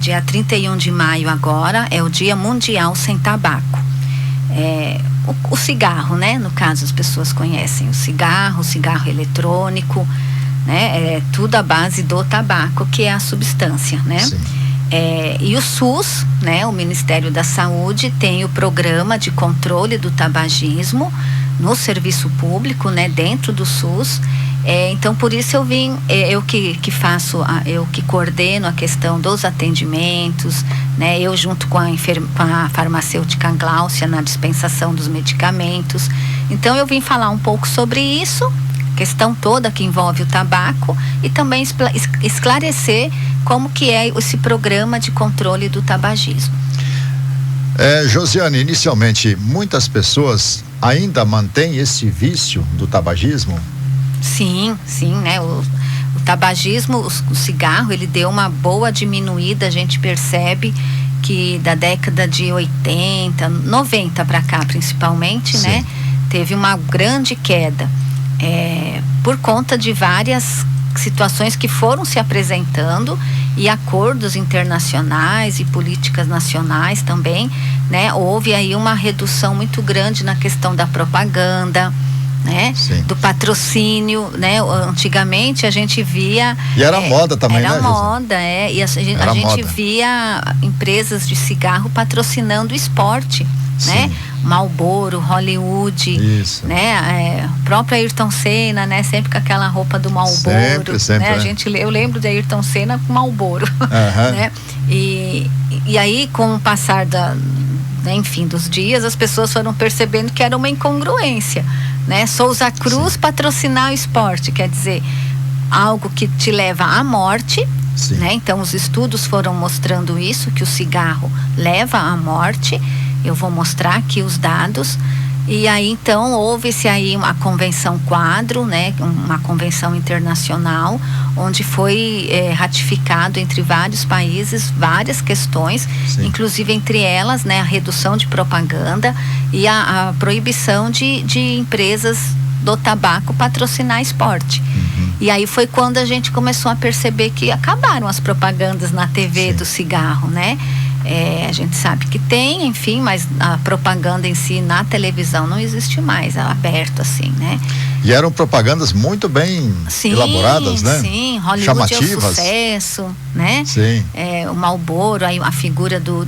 Dia 31 de maio agora é o Dia Mundial Sem Tabaco. O cigarro, né? No caso, as pessoas conhecem o cigarro eletrônico, né? É tudo à base do tabaco, que é a substância, né? E o SUS, né? O Ministério da Saúde tem o programa de controle do tabagismo no serviço público, né? Dentro do SUS. Então, por isso eu vim, eu que coordeno a questão dos atendimentos, né? Eu junto com a farmacêutica Gláucia na dispensação dos medicamentos. Então, eu vim falar um pouco sobre isso, questão toda que envolve o tabaco, e também esclarecer como que é esse programa de controle do tabagismo. Josiane, inicialmente, muitas ainda mantêm esse vício do tabagismo? Sim, né? O tabagismo, o cigarro, ele deu uma boa diminuída. A gente percebe que da década de 80, 90 para cá, principalmente, sim, né? Teve uma grande queda, por conta de várias situações que foram se apresentando e acordos internacionais e políticas nacionais também, né? Houve aí uma redução muito grande na questão da propaganda, né? Do patrocínio, né? Antigamente a gente via... E era moda também, era, né? Moda, e a gente via empresas de cigarro patrocinando o esporte, sim, né? Marlboro, Hollywood, isso, né? O próprio Ayrton Senna, né? Sempre com aquela roupa do Marlboro, sempre, né? Eu lembro de Ayrton Senna com Marlboro, né? E aí, com o passar dos dias, as pessoas foram percebendo que era uma incongruência, né? Souza Cruz, sim, patrocinar o esporte, quer dizer, algo que te leva à morte, sim, né? Então os estudos foram mostrando isso, que o cigarro leva à morte. Eu vou mostrar aqui os dados. E aí então houve-se aí uma convenção quadro, né? Uma convenção internacional, onde foi ratificado entre vários países várias questões, sim, inclusive entre elas, né, a redução de propaganda e a proibição de empresas do tabaco patrocinar esporte. E aí foi quando a gente começou a perceber que acabaram as propagandas na TV, sim, do cigarro, né? A gente sabe que tem, enfim, mas a propaganda em si na televisão não existe mais, aberto assim, né? E eram propagandas muito bem, sim, elaboradas, né? Sim, Hollywood chamativas. É o sucesso, né? Sim. O Marlboro, aí a figura do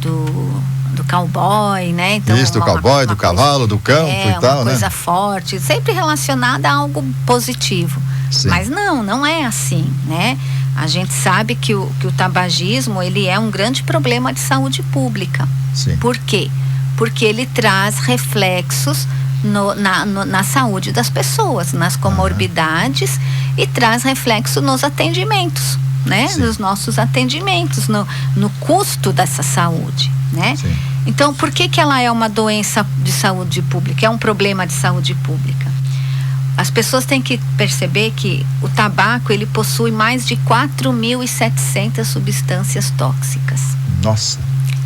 cowboy, né? Então, isso, do cowboy, do cavalo, do campo e tal, uma coisa forte, sempre relacionada a algo positivo. Sim. Mas não é assim, né? A gente sabe que o tabagismo, ele é um grande problema de saúde pública. Sim. Por quê? Porque ele traz reflexos na saúde das pessoas, nas comorbidades, e traz reflexo nos atendimentos, né? Sim. Nos nossos atendimentos, no custo dessa saúde, né? Sim. Então, por que ela é uma doença de saúde pública? É um problema de saúde pública. As pessoas têm que perceber que o tabaco, ele possui mais de 4.700 substâncias tóxicas. Nossa,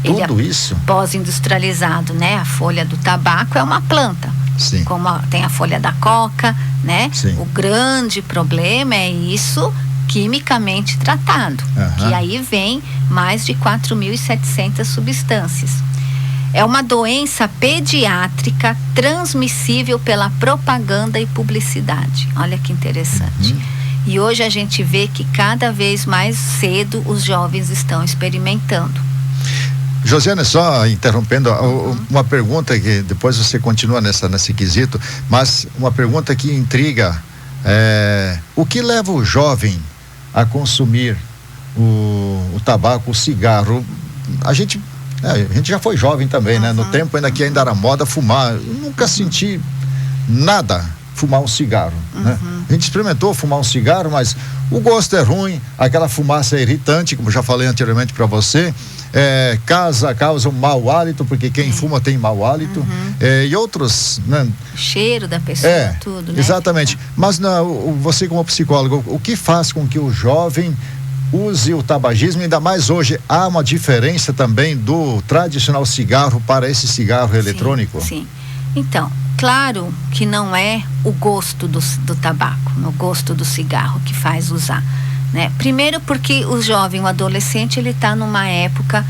tudo isso? Pós-industrializado, né? A folha do tabaco é uma planta. Sim. Como tem a folha da coca, né? Sim. O grande problema é isso quimicamente tratado. Que aí vem mais de 4.700 substâncias. É uma doença pediátrica transmissível pela propaganda e publicidade. Olha que interessante. E hoje a gente vê que cada vez mais cedo os jovens estão experimentando. Josiane, só interrompendo, uma pergunta que depois você continua nesse quesito, mas uma pergunta que intriga: o que leva o jovem a consumir o tabaco, o cigarro? A gente já foi jovem também, né? No tempo ainda que ainda era moda fumar. Eu nunca senti nada fumar um cigarro, né? A gente experimentou fumar um cigarro, mas o gosto é ruim, aquela fumaça é irritante, como já falei anteriormente para você, causa um mau hálito, porque quem fuma tem mau hálito, e outros, né? O cheiro da pessoa, tudo, né? Exatamente. Mas você como psicólogo, o que faz com que o jovem use o tabagismo? Ainda mais hoje, há uma diferença também do tradicional cigarro para esse cigarro eletrônico? Sim. Então, claro que não é o gosto do tabaco, o gosto do cigarro que faz usar, né? Primeiro porque o jovem, o adolescente, ele está numa época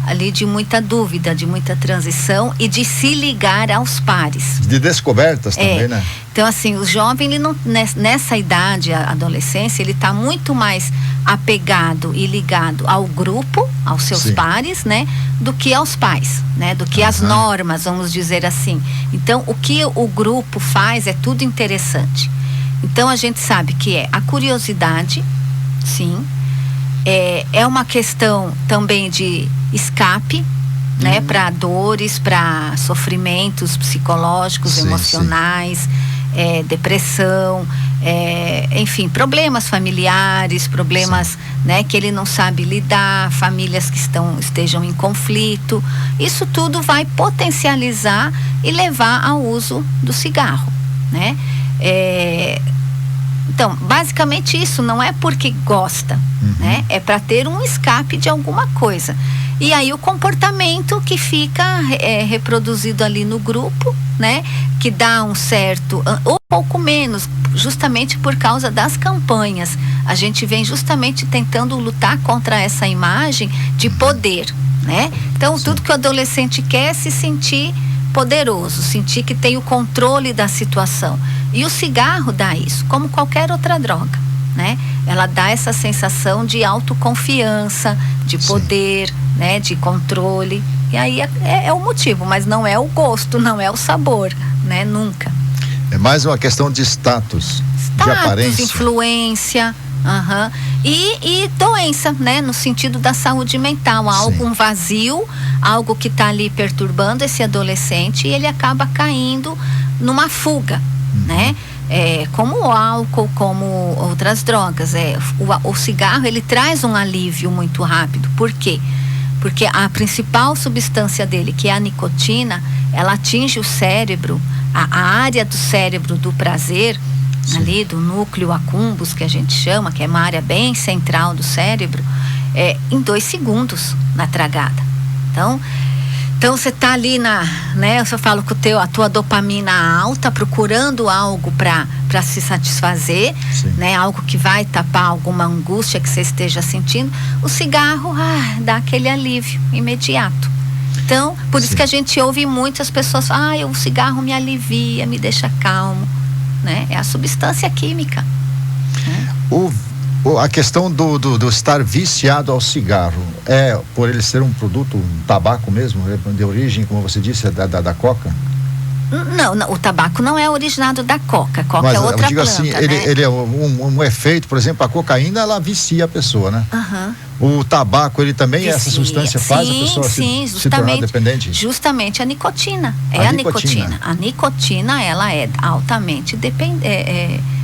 ali de muita dúvida, de muita transição e de se ligar aos pares. De descobertas também, né? Então, assim, o jovem, ele não, nessa idade, a adolescência, ele está muito mais apegado e ligado ao grupo, aos seus pares, né? Do que aos pais, né? Do que as normas, vamos dizer assim. Então, o que o grupo faz é tudo interessante. Então, a gente sabe que é a curiosidade, sim. É uma questão também de escape, né? Para dores, para sofrimentos psicológicos, emocionais, depressão, enfim, problemas familiares, problemas, né? Que ele não sabe lidar, famílias que estejam em conflito. Isso tudo vai potencializar e levar ao uso do cigarro, né? Então, basicamente isso, não é porque gosta, né? É para ter um escape de alguma coisa. E aí o comportamento que fica reproduzido ali no grupo, né? Que dá um certo, ou pouco menos, justamente por causa das campanhas. A gente vem justamente tentando lutar contra essa imagem de poder, né? Então, tudo que o adolescente quer é se sentir poderoso, sentir que tem o controle da situação. E o cigarro dá isso, como qualquer outra droga, né? Ela dá essa sensação de autoconfiança, de poder, né? De controle. E aí é o motivo, mas não é o gosto, não é o sabor, né? Nunca. É mais uma questão de status, de aparência. Influência. E doença, né? No sentido da saúde mental, um vazio, algo que está ali perturbando esse adolescente, e ele acaba caindo numa fuga, né? Como o álcool, como outras drogas. O cigarro, ele traz um alívio muito rápido. Por quê? Porque a principal substância dele, que é a nicotina, ela atinge o cérebro, a área do cérebro do prazer, ali do núcleo accumbens, que a gente chama, que é uma área bem central do cérebro, em 2 segundos na tragada. Então você tá ali né? Eu falo que a tua dopamina alta, procurando algo para se satisfazer, né? Algo que vai tapar alguma angústia que você esteja sentindo. O cigarro, dá aquele alívio imediato. Então, por isso que a gente ouve muitas pessoas, o cigarro me alivia, me deixa calmo, né? É a substância química, né? A questão do estar viciado ao cigarro é por ele ser um produto, um tabaco mesmo, de origem, como você disse, da coca? Não, o tabaco não é originado da coca. Coca é outra planta, assim, né? ele é um efeito, por exemplo, a cocaína, ela vicia a pessoa, né? O tabaco, ele também vicia. Essa substância faz a pessoa se tornar dependente? Justamente a nicotina. A nicotina. A nicotina, ela é altamente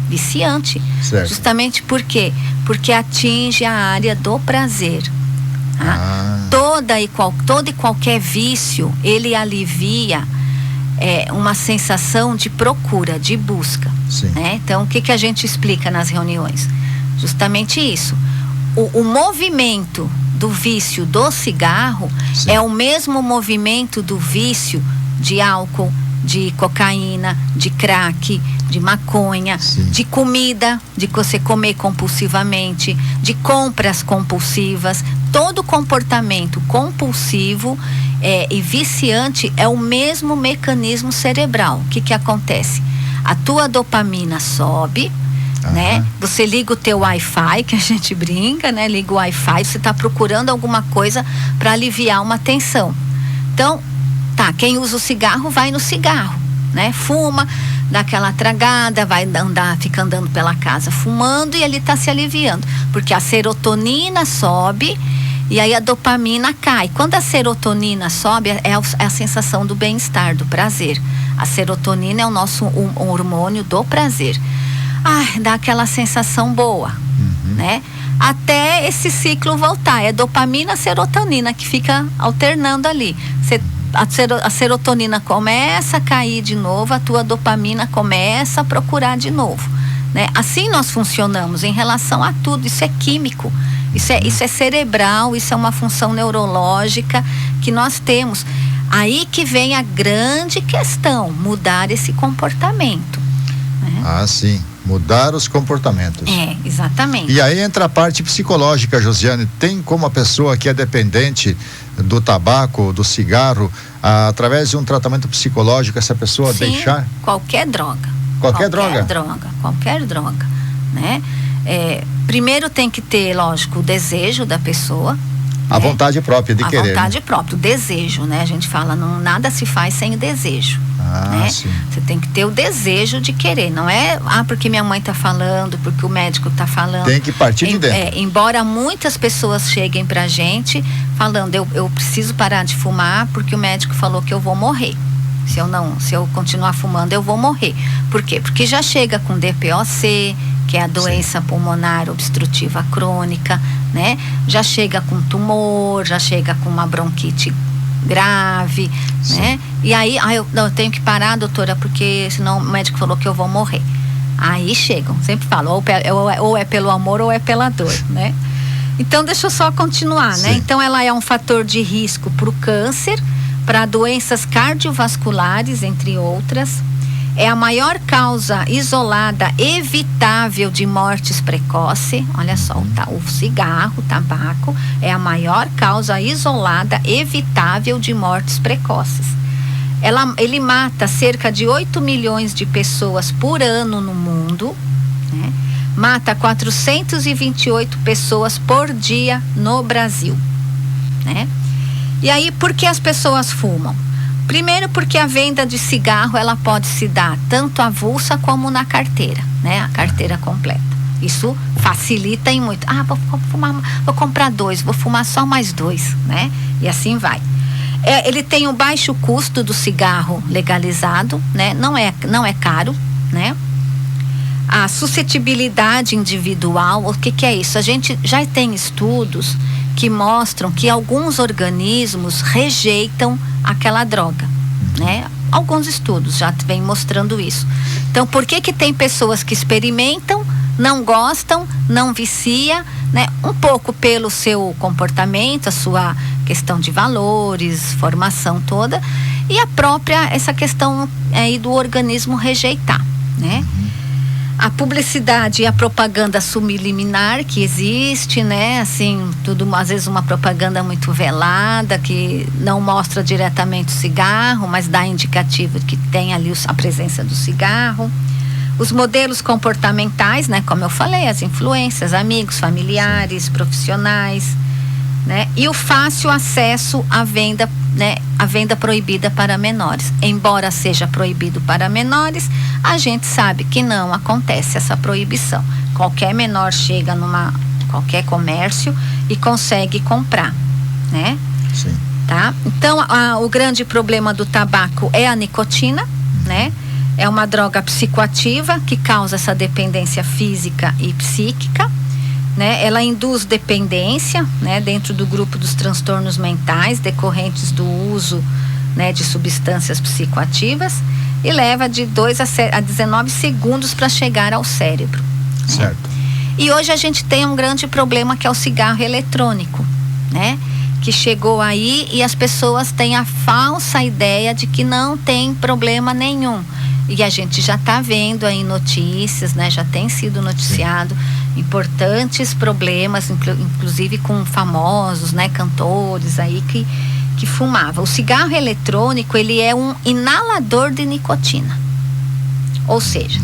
viciante. Certo. Justamente por quê? Porque atinge a área do prazer. Todo e qualquer vício, ele alivia uma sensação de procura, de busca, né? Então, o que a gente explica nas reuniões? Justamente isso. O movimento do vício do cigarro é o mesmo movimento do vício de álcool, de cocaína, de crack, de maconha, de comida, de você comer compulsivamente, de compras compulsivas. Todo comportamento compulsivo e viciante é o mesmo mecanismo cerebral. O que acontece? A tua dopamina sobe, né? Você liga o teu Wi-Fi, que a gente brinca, né? Liga o Wi-Fi, você está procurando alguma coisa para aliviar uma tensão. Então, quem usa o cigarro vai no cigarro, né? Fuma, dá aquela tragada, fica andando pela casa fumando, e ele está se aliviando, porque a serotonina sobe e aí a dopamina cai. Quando a serotonina sobe, é a sensação do bem-estar, do prazer. A serotonina é o nosso hormônio do prazer. Dá aquela sensação boa, né? Até esse ciclo voltar. É dopamina, serotonina que fica alternando ali. A serotonina começa a cair de novo, a tua dopamina começa a procurar de novo, né? Assim nós funcionamos em relação a tudo. Isso é químico, isso é cerebral, isso é uma função neurológica que nós temos. Aí que vem a grande questão, mudar esse comportamento, né? Sim. Mudar os comportamentos. Exatamente. E aí entra a parte psicológica, Josiane. Tem como a pessoa que é dependente do tabaco, do cigarro, através de um tratamento psicológico, essa pessoa deixar? Qualquer droga. Qualquer droga, né? Primeiro tem que ter, lógico, o desejo da pessoa. A vontade própria de querer. A vontade própria, o desejo, né? A gente fala, nada se faz sem o desejo. Né? Sim. Você tem que ter o desejo de querer, não é porque minha mãe está falando, porque o médico está falando. Tem que partir de dentro. Embora muitas pessoas cheguem pra gente falando, eu preciso parar de fumar porque o médico falou que eu vou morrer. Se eu continuar fumando, eu vou morrer. Por quê? Porque já chega com DPOC, que é a doença pulmonar obstrutiva crônica, né? Já chega com tumor, já chega com uma bronquite grave, né? E aí, eu tenho que parar, doutora, porque senão o médico falou que eu vou morrer. Aí chegam, sempre falo, ou é pelo amor ou é pela dor, né? Então, deixa eu só continuar, né? Então, ela é um fator de risco para o câncer, para doenças cardiovasculares, entre outras. É a maior causa isolada evitável de mortes precoces. Olha só, o cigarro, o tabaco é a maior causa isolada evitável de mortes precoces. Ele mata cerca de 8 milhões de pessoas por ano no mundo, né? Mata 428 pessoas por dia no Brasil, né? E aí, por que as pessoas fumam? Primeiro, porque a venda de cigarro, ela pode se dar tanto avulsa como na carteira, né? A carteira completa. Isso facilita em muito. Vou comprar 2, vou fumar só mais 2, né? E assim vai. Ele tem um baixo custo do cigarro legalizado, né? Não é caro, né? A suscetibilidade individual, o que é isso? A gente já tem estudos que mostram que alguns organismos rejeitam aquela droga, né? Alguns estudos já vêm mostrando isso. Então, por que tem pessoas que experimentam, não gostam, não vicia, né? Um pouco pelo seu comportamento, a sua questão de valores, formação toda, e a própria, essa questão aí do organismo rejeitar, né? A publicidade e a propaganda subliminar que existe, né? Assim, às vezes uma propaganda muito velada, que não mostra diretamente o cigarro, mas dá indicativo que tem ali a presença do cigarro. Os modelos comportamentais, né? Como eu falei, as influências, amigos, familiares, profissionais, né? E o fácil acesso à venda, né? A venda proibida para menores. Embora seja proibido para menores, a gente sabe que não acontece essa proibição. Qualquer menor chega qualquer comércio e consegue comprar, né? Sim. Tá? Então, o grande problema do tabaco é a nicotina, né? É uma droga psicoativa que causa essa dependência física e psíquica, né? Ela induz dependência, né? Dentro do grupo dos transtornos mentais decorrentes do uso, né? De substâncias psicoativas, e leva de 2 a 19 segundos para chegar ao cérebro. Certo. Né? E hoje a gente tem um grande problema, que é o cigarro eletrônico, né? Que chegou aí e as pessoas têm a falsa ideia de que não tem problema nenhum. E a gente já está vendo aí notícias, né? Já tem sido noticiado importantes problemas, inclusive com famosos, né? Cantores aí que fumavam. O cigarro eletrônico, ele é um inalador de nicotina. Ou seja,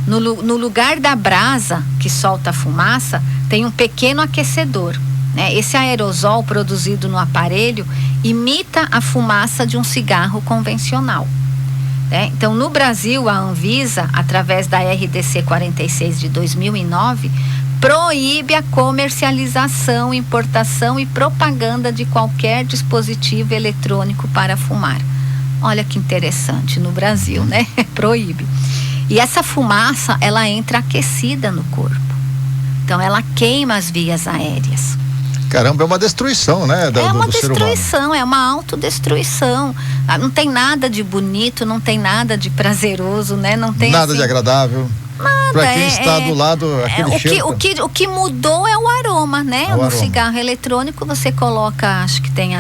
no lugar da brasa que solta a fumaça, tem um pequeno aquecedor, né? Esse aerosol produzido no aparelho imita a fumaça de um cigarro convencional. Então, no Brasil, a Anvisa, através da RDC 46 de 2009, proíbe a comercialização, importação e propaganda de qualquer dispositivo eletrônico para fumar. Olha que interessante, no Brasil, né? Proíbe. E essa fumaça, ela entra aquecida no corpo. Então, ela queima as vias aéreas. Caramba, é uma destruição, né? É uma destruição, é uma autodestruição. Não tem nada de bonito, não tem nada de prazeroso, né? Não tem nada de agradável. Para quem está do lado, aquele cheiro. O que mudou é o aroma, né? No cigarro eletrônico você coloca, acho que tem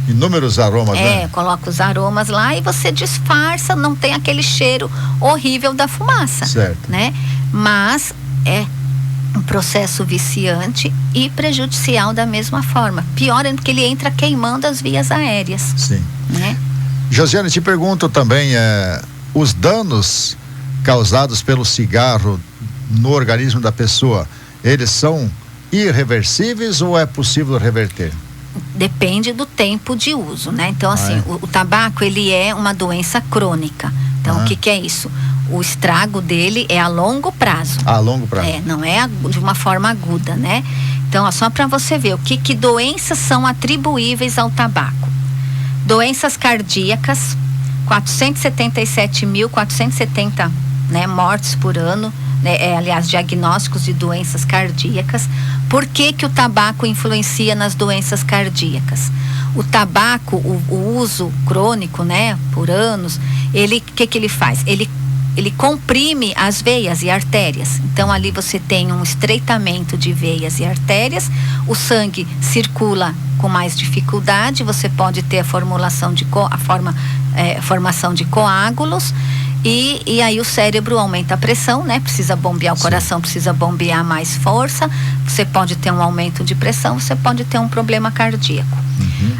inúmeros aromas, né? Coloca os aromas lá e você disfarça, não tem aquele cheiro horrível da fumaça, certo, né? Mas é um processo viciante e prejudicial da mesma forma. Pior é que ele entra queimando as vias aéreas. Sim. Né? Josiane, te pergunto também, os danos causados pelo cigarro no organismo da pessoa, eles são irreversíveis ou é possível reverter? Depende do tempo de uso, né? Então, assim, o tabaco, ele é uma doença crônica. Então, o que é isso? O estrago dele é a longo prazo. A longo prazo. Não é de uma forma aguda, né? Então, só para você ver, que doenças são atribuíveis ao tabaco. Doenças cardíacas, 477.470, né, mortes por ano, né, aliás, diagnósticos de doenças cardíacas. Por que o tabaco influencia nas doenças cardíacas? O tabaco, o uso crônico, né, por anos, o que ele faz? Ele comprime as veias e artérias. Então, ali você tem um estreitamento de veias e artérias, o sangue circula com mais dificuldade, você pode ter a formação de coágulos, e aí o cérebro aumenta a pressão, né? Precisa bombear, o coração precisa bombear mais força, você pode ter um aumento de pressão, você pode ter um problema cardíaco.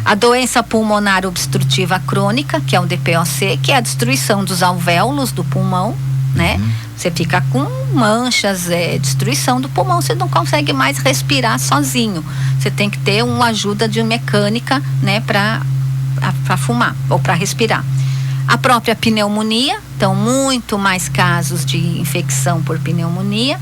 A doença pulmonar obstrutiva crônica, que é o DPOC, que é a destruição dos alvéolos do pulmão, né? Você fica com manchas, destruição do pulmão, você não consegue mais respirar sozinho. Você tem que ter uma ajuda de mecânica, né, para fumar ou para respirar. A própria pneumonia, então muito mais casos de infecção por pneumonia.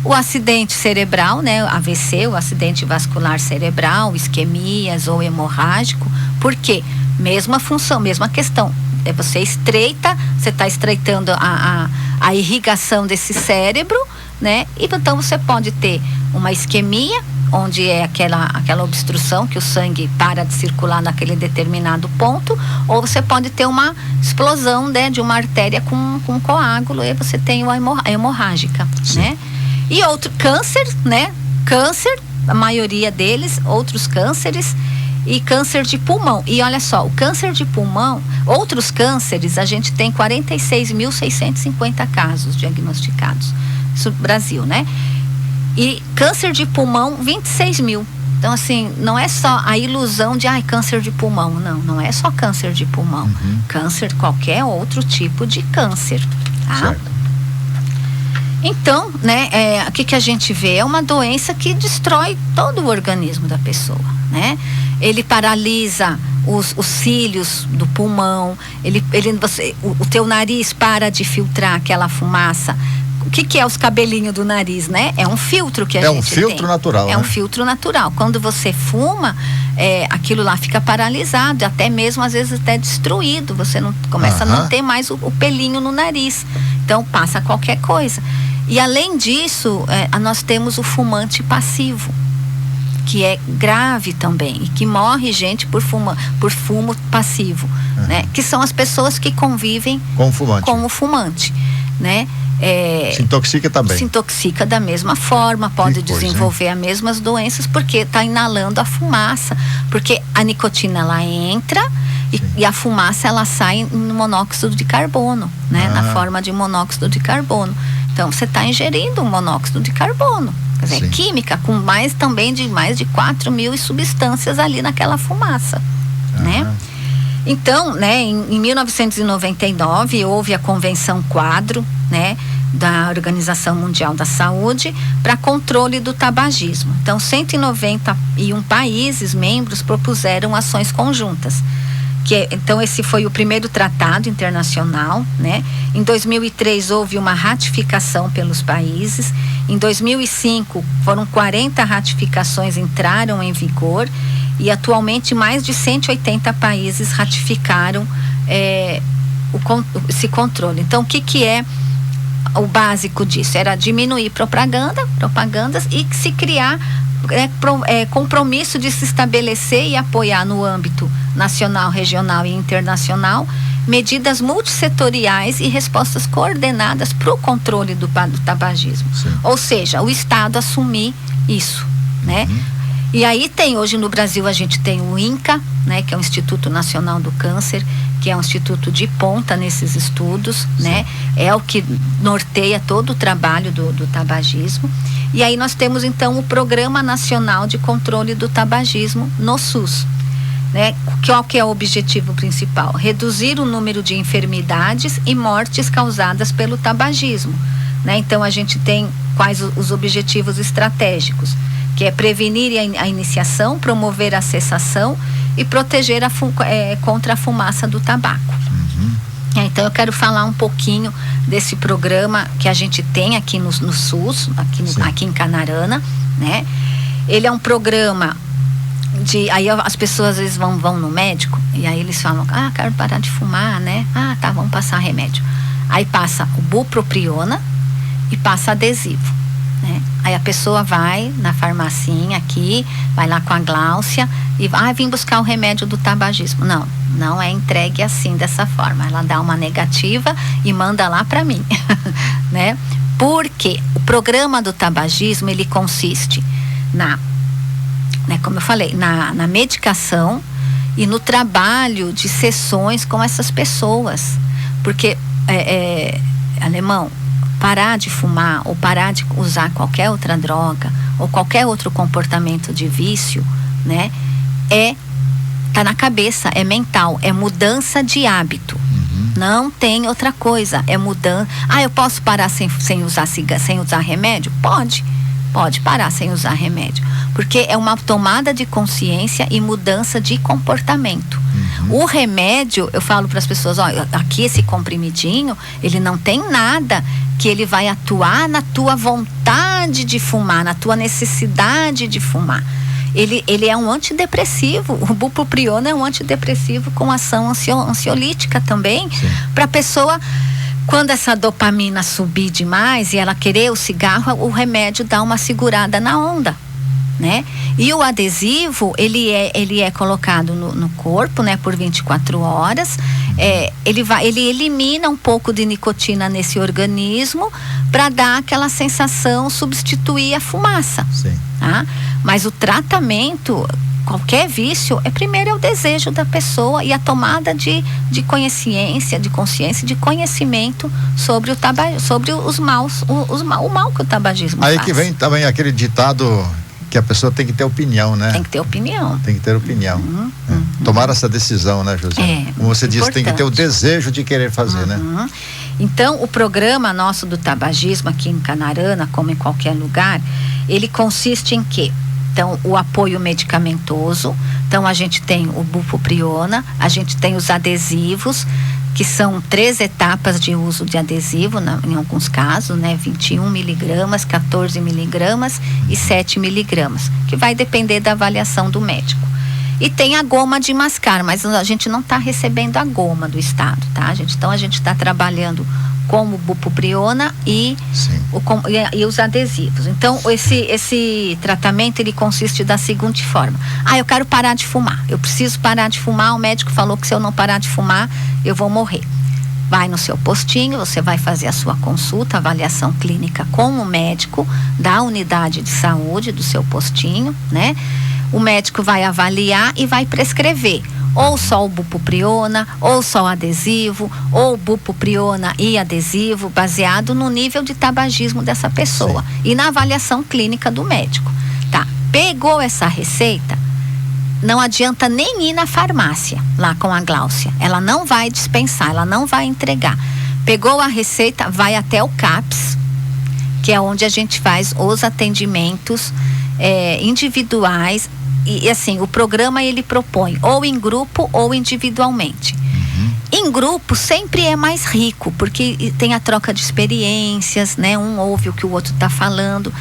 O acidente cerebral, né, AVC, o acidente vascular cerebral, isquemias ou hemorrágico. Por quê? Mesma função, mesma questão. Você está estreitando a irrigação desse cérebro, né? E então você pode ter uma isquemia, onde é aquela obstrução que o sangue para de circular naquele determinado ponto, ou você pode ter uma explosão, né, de uma artéria com coágulo, e você tem a hemorrágica, né? E outro câncer, né? Câncer, a maioria deles, outros cânceres, e câncer de pulmão. E olha só, o câncer de pulmão, outros cânceres, a gente tem 46.650 casos diagnosticados. Isso no Brasil, né? E câncer de pulmão, 26 mil. Então, assim, não é só a ilusão de câncer de pulmão. Não é só câncer de pulmão. Câncer, qualquer outro tipo de câncer, tá? Certo. Então, né, o que a gente vê é uma doença que destrói todo o organismo da pessoa, né? Ele paralisa os cílios do pulmão, o teu nariz para de filtrar aquela fumaça. O que é os cabelinhos do nariz, né? É um filtro que a gente tem. É um filtro natural, É um filtro natural. Quando você fuma, aquilo lá fica paralisado, até mesmo às vezes até destruído. Você não começa a não ter mais o pelinho no nariz. Então passa qualquer coisa. E além disso, nós temos o fumante passivo, que é grave também, e que morre gente por fumo passivo, né? Que são as pessoas que convivem com o fumante, né? Se intoxica também. Se intoxica da mesma forma, pode desenvolver as mesmas doenças, porque está inalando a fumaça, porque a nicotina ela entra e a fumaça ela sai no monóxido de carbono, né? Na forma de monóxido de carbono. Então você está ingerindo um monóxido de carbono, quer dizer, química, com mais de 4 mil substâncias ali naquela fumaça, né? Então, né, em 1999 houve a Convenção Quadro, né, da Organização Mundial da Saúde para controle do tabagismo. Então, 191 países membros propuseram ações conjuntas. Então, esse foi o primeiro tratado internacional, né? Em 2003 houve uma ratificação pelos países. Em 2005 foram 40 ratificações entraram em vigor. E atualmente mais de 180 países ratificaram esse controle. Então, o que é o básico disso? Era diminuir propagandas e se criar compromisso de se estabelecer e apoiar no âmbito nacional, regional e internacional medidas multissetoriais e respostas coordenadas para o controle do tabagismo. Ou seja, o Estado assumir isso, né? E aí hoje no Brasil a gente tem o INCA, né, que é o Instituto Nacional do Câncer, que é um instituto de ponta nesses estudos, né? É o que norteia todo o trabalho do tabagismo. E aí nós temos então o Programa Nacional de Controle do Tabagismo no SUS, né? Qual que é o objetivo principal? Reduzir o número de enfermidades e mortes causadas pelo tabagismo, né? Então a gente tem quais os objetivos estratégicos, que é prevenir a iniciação, promover a cessação e proteger contra a fumaça do tabaco. Então eu quero falar um pouquinho desse programa que a gente tem aqui no SUS, aqui em Canarana, né? Ele é um programa aí as pessoas às vezes vão no médico e aí eles falam, quero parar de fumar, né? Tá, vamos passar remédio. Aí passa o bupropiona e passa adesivo, né? Aí a pessoa vai na farmacinha aqui, vai lá com a Gláucia e vim buscar o remédio do tabagismo. Não é entregue assim, dessa forma. Ela dá uma negativa e manda lá para mim, né? Porque o programa do tabagismo, ele consiste como eu falei, na medicação e no trabalho de sessões com essas pessoas. Porque, Alemão, parar de fumar ou parar de usar qualquer outra droga ou qualquer outro comportamento de vício, né? Tá na cabeça, é mental, é mudança de hábito. Não tem outra coisa, é mudança. Eu posso parar sem usar remédio? Pode parar sem usar remédio, porque é uma tomada de consciência e mudança de comportamento. O remédio, eu falo para as pessoas, aqui esse comprimidinho, ele não tem nada que ele vai atuar na tua vontade de fumar, na tua necessidade de fumar. Ele é um antidepressivo. O bupropiona é um antidepressivo com ação ansiolítica também, para a pessoa, quando essa dopamina subir demais e ela querer o cigarro, o remédio dá uma segurada na onda, né? E o adesivo, ele é colocado no corpo, né, por 24 horas. Ele elimina um pouco de nicotina nesse organismo para dar aquela sensação, substituir a fumaça. Tá? Mas o tratamento, qualquer vício, primeiro é o desejo da pessoa e a tomada de consciência, de conhecimento sobre os maus, o mal que o tabagismo faz. Aí que vem também aquele ditado que a pessoa tem que ter opinião, né? Tem que ter opinião. Tem que ter opinião. Tomar essa decisão, né, José? Como você disse, tem que ter o desejo de querer fazer, né? Então, o programa nosso do tabagismo aqui em Canarana, como em qualquer lugar, ele consiste em quê? Então, o apoio medicamentoso. Então, a gente tem o bupropiona, a gente tem os adesivos, que são 3 etapas de uso de adesivo, em alguns casos, né? 21 miligramas, 14 miligramas e 7 miligramas, que vai depender da avaliação do médico. E tem a goma de mascar, mas a gente não está recebendo a goma do estado, tá, gente? Então a gente está trabalhando com o bupropiona e os adesivos. Então esse tratamento, ele consiste da seguinte forma: eu quero parar de fumar, eu preciso parar de fumar, o médico falou que se eu não parar de fumar eu vou morrer. Vai no seu postinho, você vai fazer a sua consulta, avaliação clínica com o médico da unidade de saúde do seu postinho, né? O médico vai avaliar e vai prescrever ou só o bupropiona, ou só o adesivo, ou bupropiona e adesivo, baseado no nível de tabagismo dessa pessoa e na avaliação clínica do médico. Tá, pegou essa receita, não adianta nem ir na farmácia lá com a Gláucia, ela não vai dispensar, ela não vai entregar. Pegou a receita, vai até o CAPS, que é onde a gente faz os atendimentos individuais. E assim, o programa, ele propõe ou em grupo ou individualmente. Em grupo sempre é mais rico, porque tem a troca de experiências, né? Um ouve o que o outro está falando.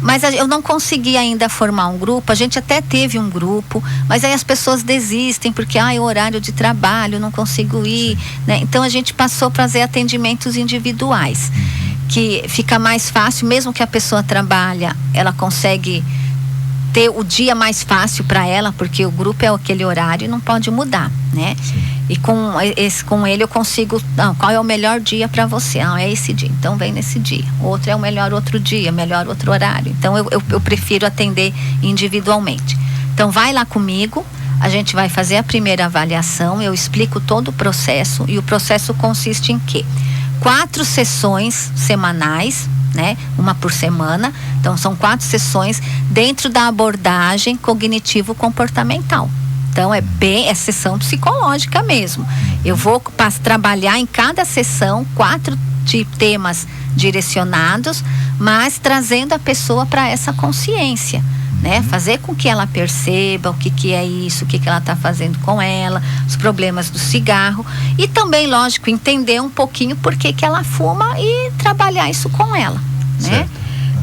Mas eu não consegui ainda formar um grupo. A gente até teve um grupo, mas aí as pessoas desistem porque é horário de trabalho, não consigo ir, né? Então a gente passou a fazer atendimentos individuais, que fica mais fácil, mesmo que a pessoa trabalha, ela consegue ter o dia mais fácil para ela, porque o grupo é aquele horário e não pode mudar, né? Sim. E com ele eu consigo, qual é o melhor dia para você? É esse dia, então vem nesse dia. Outro é o melhor outro dia, melhor outro horário. Então eu prefiro atender individualmente. Então vai lá comigo, a gente vai fazer a primeira avaliação, eu explico todo o processo, e o processo consiste em quê? 4 sessões semanais, né? Uma por semana. Então são 4 sessões dentro da abordagem cognitivo-comportamental. Então é sessão psicológica mesmo. Eu vou trabalhar em cada sessão 4 temas direcionados, mas trazendo a pessoa para essa consciência, né? Fazer com que ela perceba o que é isso, o que ela está fazendo com ela, os problemas do cigarro, e também, lógico, entender um pouquinho por que ela fuma e trabalhar isso com ela, né?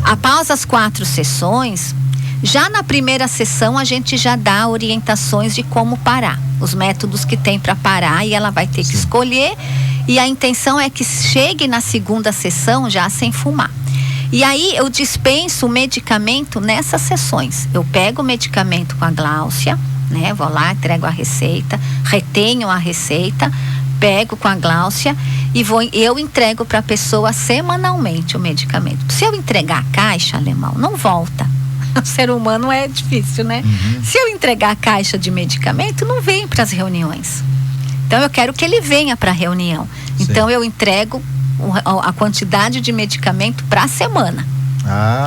Após as 4 sessões, já na primeira sessão a gente já dá orientações de como parar, os métodos que tem para parar, e ela vai ter que escolher, e a intenção é que chegue na segunda sessão já sem fumar. E aí eu dispenso o medicamento nessas sessões. Eu pego o medicamento com a Gláucia, né? Vou lá, entrego a receita, retenho a receita, pego com a Gláucia e eu entrego para a pessoa semanalmente o medicamento. Se eu entregar a caixa, Alemão, não volta. O ser humano é difícil, né? Se eu entregar a caixa de medicamento, não vem para as reuniões. Então eu quero que ele venha para a reunião. Então eu entrego a quantidade de medicamento para a semana.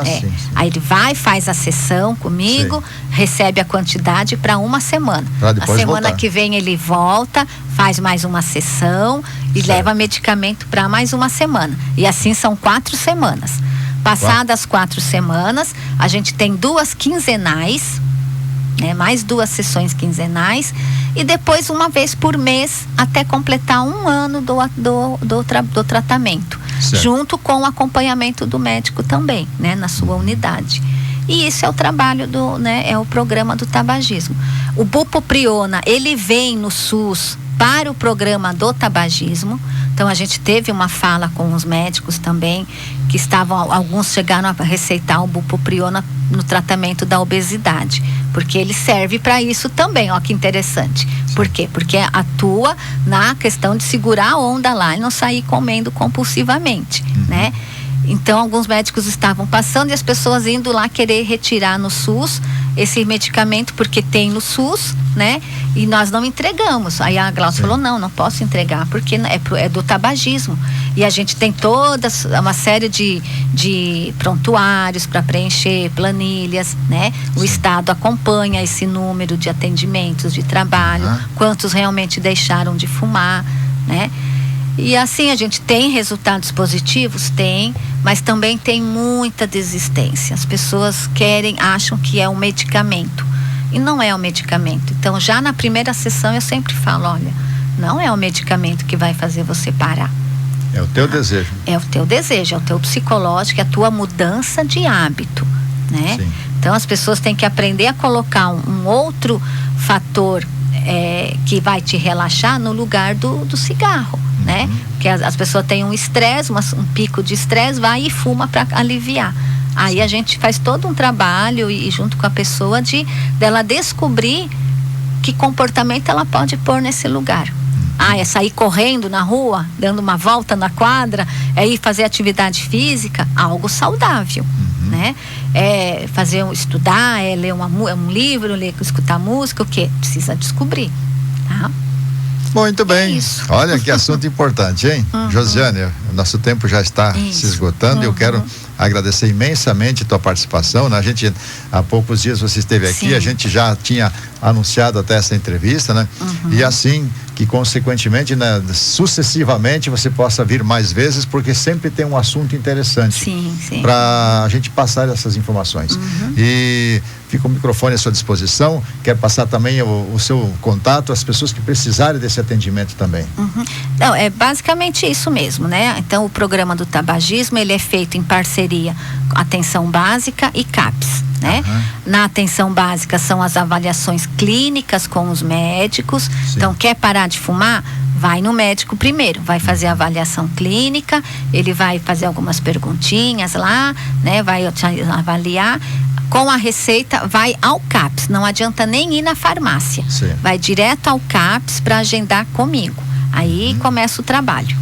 Sim. Aí ele vai, faz a sessão comigo, recebe a quantidade para uma semana. Na semana que vem ele volta, faz mais uma sessão e leva medicamento para mais uma semana. E assim são 4 semanas. Passadas 4 semanas, a gente tem 2 quinzenais, né? Mais 2 sessões quinzenais, e depois uma vez por mês até completar 1 ano do tratamento, junto com o acompanhamento do médico também, né? Na sua unidade. E isso é o trabalho é o programa do tabagismo. O bupropiona, ele vem no SUS para o programa do tabagismo. Então a gente teve uma fala com os médicos também, que alguns chegaram a receitar o bupropiona no tratamento da obesidade, porque ele serve para isso também. Ó, que interessante. Por quê? Porque atua na questão de segurar a onda lá e não sair comendo compulsivamente, né? Então alguns médicos estavam passando e as pessoas indo lá querer retirar no SUS esse medicamento, porque tem no SUS, né? E nós não entregamos. Aí a Gláucia falou, não posso entregar, porque é do tabagismo. E a gente tem toda uma série de prontuários para preencher, planilhas, né? O Estado acompanha esse número de atendimentos, de trabalho, quantos realmente deixaram de fumar, né? E assim, a gente tem resultados positivos? Tem, mas também tem muita desistência. As pessoas acham que é um medicamento, e não é um medicamento. Então, já na primeira sessão eu sempre falo, olha, não é o medicamento que vai fazer você parar. É o teu desejo. É o teu desejo, é o teu psicológico, é a tua mudança de hábito, né? Sim. Então, as pessoas têm que aprender a colocar um outro fator que vai te relaxar no lugar do cigarro, né? Porque as pessoas têm um estresse, um pico de estresse, vai e fuma para aliviar. Aí a gente faz todo um trabalho e junto com a pessoa dela descobrir que comportamento ela pode pôr nesse lugar. É sair correndo na rua, dando uma volta na quadra, é ir fazer atividade física, algo saudável, né? É estudar, é ler um livro, escutar música, o quê? Precisa descobrir, tá? Muito bem. Olha que assunto importante, hein? Josiane, nosso tempo já está se esgotando. Eu quero agradecer imensamente a tua participação, né? A gente, há poucos dias você esteve aqui, a gente já tinha anunciado até essa entrevista, né? E assim que consequentemente, né, sucessivamente você possa vir mais vezes, porque sempre tem um assunto interessante para a gente passar essas informações. E fica o microfone à sua disposição. Quer passar também o seu contato às pessoas que precisarem desse atendimento também? Não, é basicamente isso mesmo, né? Então o programa do tabagismo, ele é feito em parceria com Atenção Básica e CAPS, né? Na atenção básica são as avaliações clínicas com os médicos. Então, quer parar de fumar? Vai no médico primeiro, vai fazer a avaliação clínica, ele vai fazer algumas perguntinhas lá, né? Vai te avaliar. com a receita vai ao CAPS, não adianta nem ir na farmácia. Sim. Vai direto ao CAPS para agendar comigo. Aí começa o trabalho.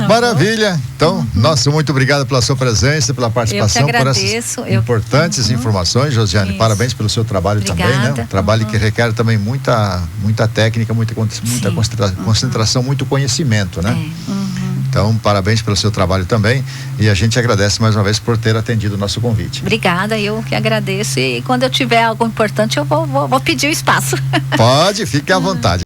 Maravilha. Então, nossa, muito obrigado pela sua presença, pela participação, eu que agradeço, por essas importantes informações, Josiane. Isso. Parabéns pelo seu trabalho. Obrigada. Também, né? Um trabalho que requer também muita técnica, muita concentração, muito conhecimento, né? Então, parabéns pelo seu trabalho também, e a gente agradece mais uma vez por ter atendido o nosso convite. Obrigada, eu que agradeço, e quando eu tiver algo importante eu vou pedir o espaço. Pode, fique à vontade.